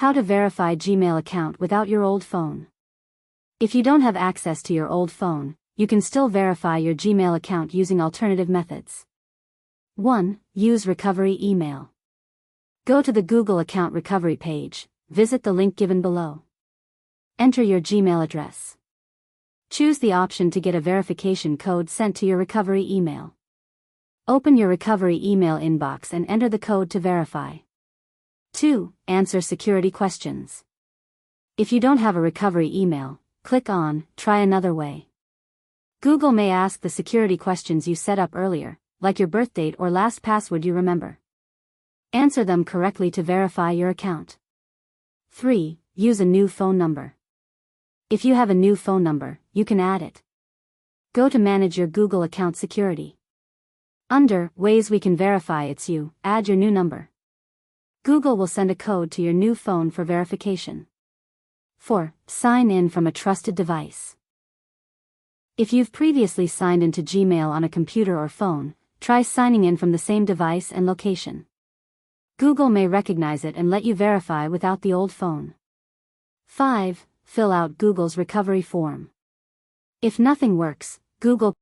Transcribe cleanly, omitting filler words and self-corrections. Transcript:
How to verify Gmail account without your old phone. If you don't have access to your old phone, you can still verify your Gmail account using alternative methods. 1. Use recovery email. Go to the Google account recovery page, visit the link given below. Enter your Gmail address. Choose the option to get a verification code sent to your recovery email. Open your recovery email inbox and enter the code to verify. 2. Answer security questions. If you don't have a recovery email, click on Try Another Way. Google may ask the security questions you set up earlier, like your birth date or last password you remember. Answer them correctly to verify your account. 3. Use a new phone number. If you have a new phone number, you can add it. Go to Manage your Google account security. Under Ways we can verify it's you, add your new number. Google will send a code to your new phone for verification. 4. Sign in from a trusted device. If you've previously signed into Gmail on a computer or phone, try signing in from the same device and location. Google may recognize it and let you verify without the old phone. 5. Fill out Google's recovery form. If nothing works, Google